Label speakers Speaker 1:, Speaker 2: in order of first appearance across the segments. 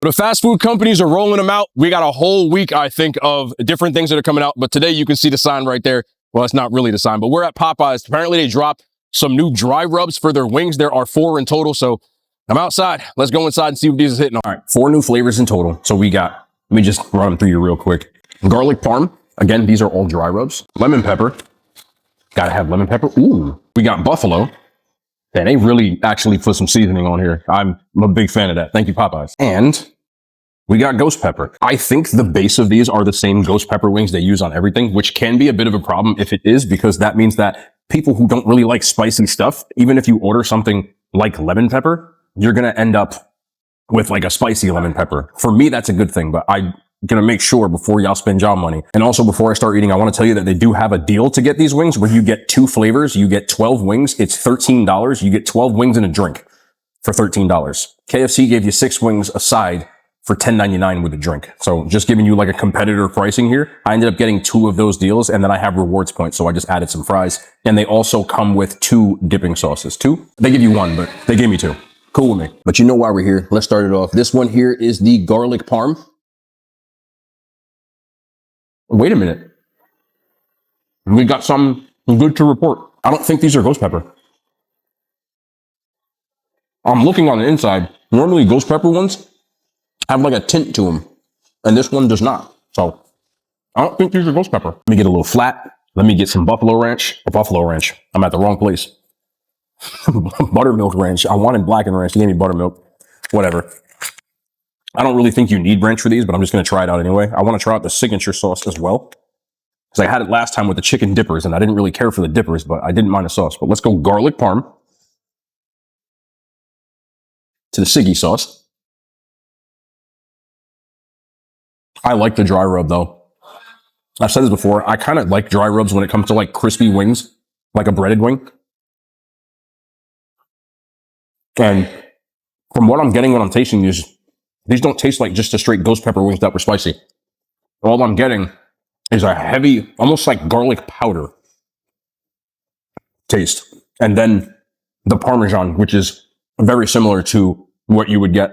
Speaker 1: But the fast food companies are rolling them out. We got a whole week, I think, of different things that are coming out. But today you can see the sign right there. Well, it's not really the sign, but we're at Popeyes. Apparently they dropped some new dry rubs for their wings. There are 4 in total. So I'm outside. Let's go inside and see what these is hitting on. All right, 4 new flavors in total. So we got, let me just run them through you real quick. Garlic parm. Again, these are all dry rubs. Lemon pepper. Gotta have lemon pepper. Ooh. We got buffalo. And they really actually put some seasoning on here. I'm a big fan of that. Thank you, Popeyes. And we got ghost pepper. I think the base of these are the same ghost pepper wings they use on everything, which can be a bit of a problem if it is, because that means that people who don't really like spicy stuff, even if you order something like lemon pepper, you're going to end up with like a spicy lemon pepper. For me, that's a good thing, but I'm going to make sure before y'all spend y'all money. And also before I start eating, I want to tell you that they do have a deal to get these wings where you get 2 flavors. You get 12 wings. It's $13. You get 12 wings and a drink for $13. KFC gave you 6 wings a side for $10.99 with a drink. So just giving you like a competitor pricing here. I ended up getting 2 of those deals, and then I have rewards points. So I just added some fries, and they also come with 2 dipping sauces. 2? They give you 1, but they gave me 2. Cool with me. But you know why we're here. Let's start it off. This one here is the garlic parm. Wait a minute. We got some good to report. I don't think these are ghost pepper. I'm looking on the inside. Normally ghost pepper ones have like a tint to them, and this one does not. So I don't think these are ghost pepper. Let me get a little flat. Let me get some buffalo ranch. Buffalo ranch. I'm at the wrong place. Buttermilk ranch. I wanted blackened ranch. They gave me buttermilk. Whatever. I don't really think you need ranch for these, but I'm just going to try it out anyway. I want to try out the signature sauce as well, because I had it last time with the chicken dippers, and I didn't really care for the dippers, but I didn't mind the sauce. But let's go garlic parm to the Siggy sauce. I like the dry rub, though. I've said this before. I kind of like dry rubs when it comes to like crispy wings, like a breaded wing. And from what I'm getting when I'm tasting these don't taste like just a straight ghost pepper wings that were spicy. All I'm getting is a heavy, almost like garlic powder taste. And then the Parmesan, which is very similar to what you would get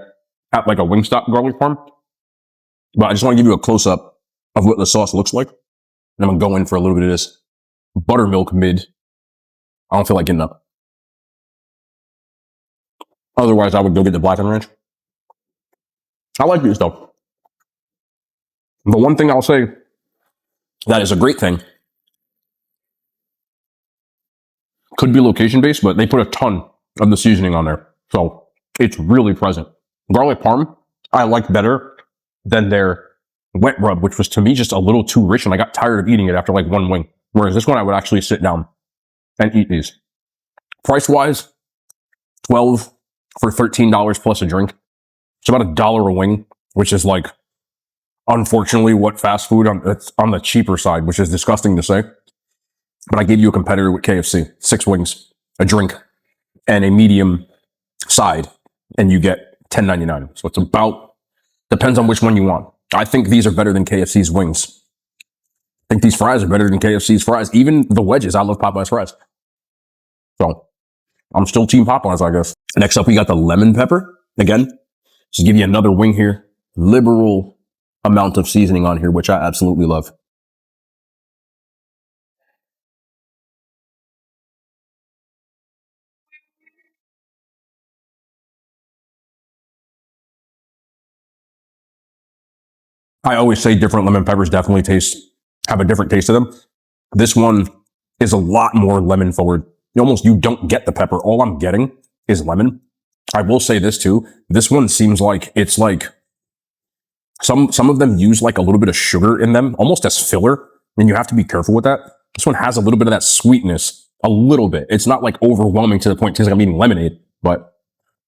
Speaker 1: at like a Wingstop garlic parm. But I just want to give you a close-up of what the sauce looks like. And I'm going to go in for a little bit of this buttermilk mid. I don't feel like getting up. Otherwise, I would go get the blackened ranch. I like these, though. The one thing I'll say that is a great thing, could be location-based, but they put a ton of the seasoning on there. So it's really present. Garlic parm, I like better than their wet rub, which was to me just a little too rich, and I got tired of eating it after like 1 wing. Whereas this one, I would actually sit down and eat these. Price-wise, $12 for $13 plus a drink. It's about $1 a wing, which is like, unfortunately, what fast food, it's on the cheaper side, which is disgusting to say. But I gave you a competitor with KFC, 6 wings, a drink, and a medium side, and you get $10.99. So it's about, depends on which one you want. I think these are better than KFC's wings. I think these fries are better than KFC's fries. Even the wedges, I love Popeye's fries. So I'm still team Popeyes, I guess. Next up, we got the lemon pepper. Again, just give you another wing here. Liberal amount of seasoning on here, which I absolutely love. I always say different lemon peppers definitely have a different taste to them. This one is a lot more lemon forward. You don't get the pepper. All I'm getting is lemon. I will say this too. This one seems like it's like some of them use like a little bit of sugar in them, almost as filler. And you have to be careful with that. This one has a little bit of that sweetness, a little bit. It's not like overwhelming to the point it tastes like I'm eating lemonade, but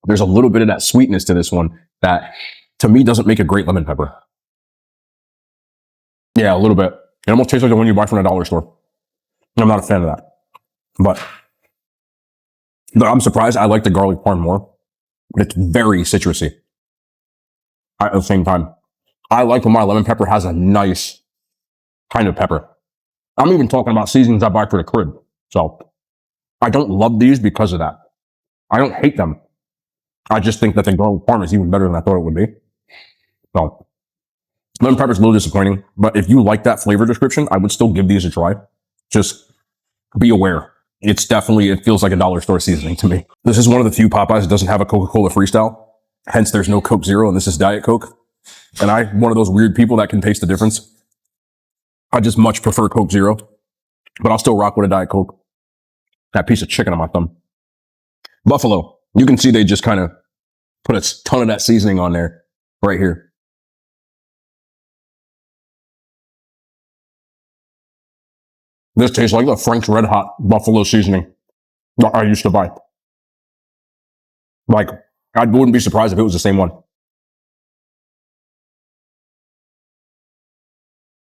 Speaker 1: there's a little bit of that sweetness to this one that to me doesn't make a great lemon pepper. Yeah, a little bit. It almost tastes like the one you buy from a dollar store. I'm not a fan of that. But I'm surprised. I like the garlic parm more. It's very citrusy at the same time. I like when my lemon pepper has a nice kind of pepper. I'm even talking about seasonings I buy for the crib. So I don't love these because of that. I don't hate them. I just think that the garlic parm is even better than I thought it would be. So lemon pepper is a little disappointing, but if you like that flavor description, I would still give these a try. Just be aware. It feels like a dollar store seasoning to me. This is one of the few Popeyes that doesn't have a Coca-Cola Freestyle. Hence, there's no Coke Zero, and this is Diet Coke. And I'm one of those weird people that can taste the difference. I just much prefer Coke Zero, but I'll still rock with a Diet Coke. That piece of chicken on my thumb. Buffalo. You can see they just kind of put a ton of that seasoning on there right here. This tastes like the Frank's Red Hot Buffalo seasoning that I used to buy. Like, I wouldn't be surprised if it was the same one.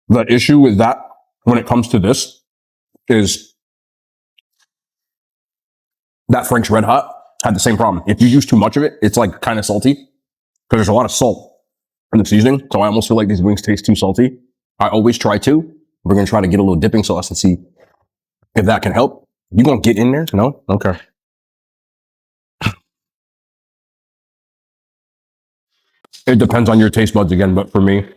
Speaker 1: The issue with that, when it comes to this, is that Frank's Red Hot had the same problem. If you use too much of it, it's like kind of salty because there's a lot of salt in the seasoning. So I almost feel like these wings taste too salty. I always try to. We're going to try to get a little dipping sauce and see if that can help. You going to get in there? No? Okay. It depends on your taste buds again, but for me,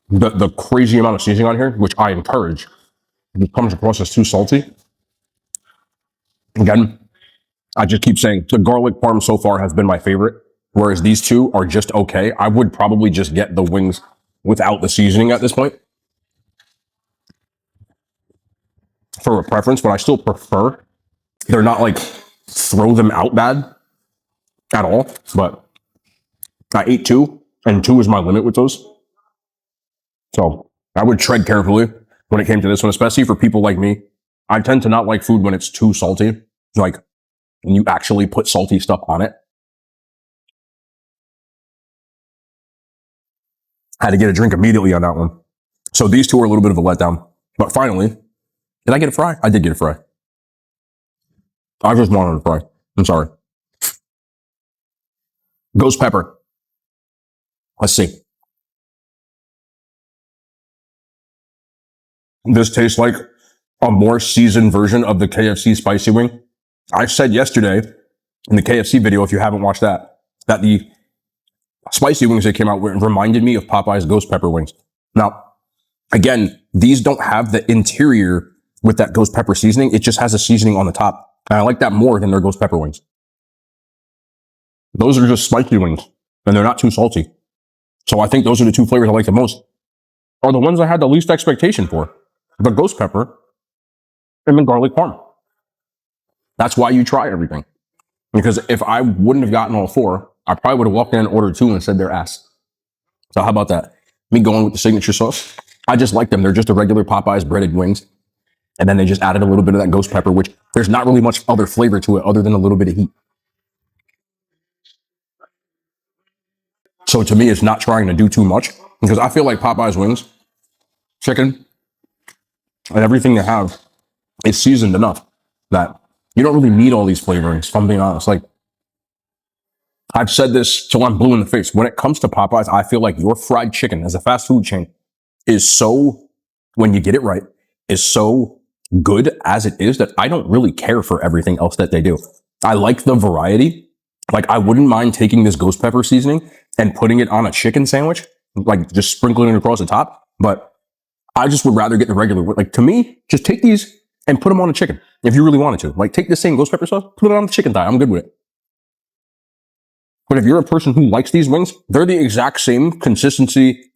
Speaker 1: the crazy amount of seasoning on here, which I encourage, if it comes across as too salty. Again, I just keep saying the garlic parm so far has been my favorite, whereas these two are just okay. I would probably just get the wings without the seasoning at this point for a preference, but I still prefer. They're not like throw them out bad at all, but I ate two, and two is my limit with those. So I would tread carefully when it came to this one, especially for people like me. I tend to not like food when it's too salty. Like when you actually put salty stuff on it. I had to get a drink immediately on that one. So these two are a little bit of a letdown. But finally, did I get a fry? I did get a fry. I just wanted a fry. I'm sorry. Ghost pepper. Let's see. This tastes like a more seasoned version of the KFC spicy wing. I said yesterday in the KFC video, if you haven't watched that the spicy wings that came out with reminded me of Popeye's ghost pepper wings. Now, again, these don't have the interior with that ghost pepper seasoning. It just has a seasoning on the top. And I like that more than their ghost pepper wings. Those are just spicy wings, and they're not too salty. So I think those are the two flavors I like the most. Are the ones I had the least expectation for. The ghost pepper and the garlic parm. That's why you try everything. Because if I wouldn't have gotten all four, I probably would have walked in and ordered two and said they're ass. So how about that? Me going with the signature sauce. I just like them. They're just a regular Popeyes breaded wings. And then they just added a little bit of that ghost pepper, which there's not really much other flavor to it other than a little bit of heat. So to me, it's not trying to do too much because I feel like Popeyes wings, chicken, and everything they have is seasoned enough that you don't really need all these flavorings, if I'm being honest. Like, I've said this till I'm blue in the face. When it comes to Popeyes, I feel like your fried chicken as a fast food chain is so, when you get it right, is so good as it is that I don't really care for everything else that they do. I like the variety. Like, I wouldn't mind taking this ghost pepper seasoning and putting it on a chicken sandwich, like just sprinkling it across the top. But I just would rather get the regular. Like, to me, just take these and put them on a chicken if you really wanted to. Like, take the same ghost pepper sauce, put it on the chicken thigh. I'm good with it. But if you're a person who likes these wings, they're the exact same consistency,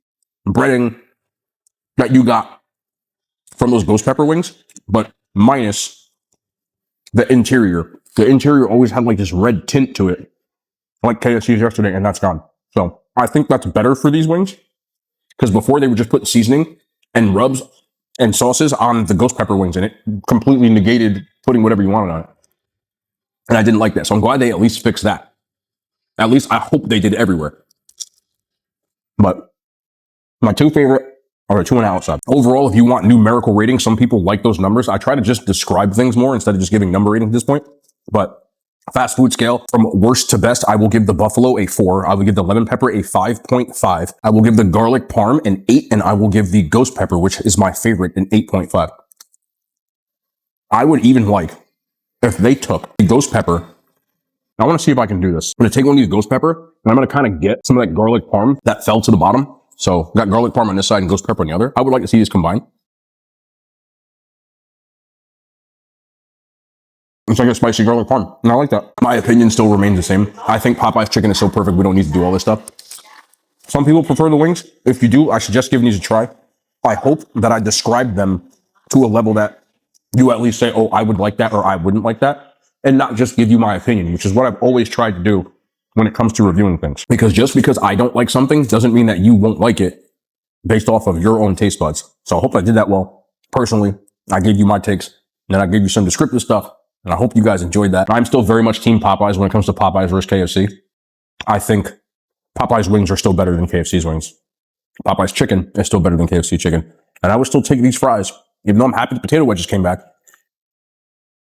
Speaker 1: breading that you got from those ghost pepper wings, but minus the interior. The interior always had like this red tint to it, like KFC's yesterday, and that's gone. So I think that's better for these wings because before they would just put seasoning and rubs and sauces on the ghost pepper wings, and it completely negated putting whatever you wanted on it. And I didn't like that. So I'm glad they at least fixed that. At least I hope they did everywhere. But my two favorite are the two on the outside. Overall, if you want numerical ratings, some people like those numbers. I try to just describe things more instead of just giving number ratings at this point. But fast food scale, from worst to best, I will give the buffalo a 4. I will give the lemon pepper a 5.5. I will give the garlic parm an 8, and I will give the ghost pepper, which is my favorite, an 8.5. I would even like if they took the ghost pepper. I want to see if I can do this. I'm going to take one of these ghost pepper, And I'm going to kind of get some of that garlic parm that fell to the bottom. So got garlic parm on this side and ghost pepper on the other. I would like to see these combined. It's like a spicy garlic parm, and I like that. My opinion still remains the same. I think Popeye's chicken is so perfect, we don't need to do all this stuff. Some people prefer the wings. If you do, I suggest giving these a try. I hope that I describe them to a level that you at least say, oh, I would like that or I wouldn't like that, and not just give you my opinion, which is what I've always tried to do when it comes to reviewing things. Because just because I don't like something doesn't mean that you won't like it based off of your own taste buds. So I hope I did that well. Personally, I gave you my takes, and then I gave you some descriptive stuff. And I hope you guys enjoyed that. I'm still very much team Popeyes when it comes to Popeyes versus KFC. I think Popeyes wings are still better than KFC's wings. Popeyes chicken is still better than KFC chicken. And I would still take these fries, even though I'm happy the potato wedges came back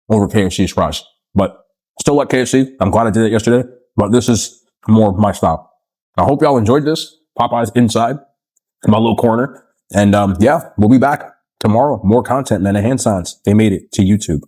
Speaker 1: over KFC's fries. But still like KFC. I'm glad I did it yesterday. But this is more of my style. I hope y'all enjoyed this. Popeyes inside in my little corner. And yeah, we'll be back tomorrow. More content, man. And hand signs. They made it to YouTube.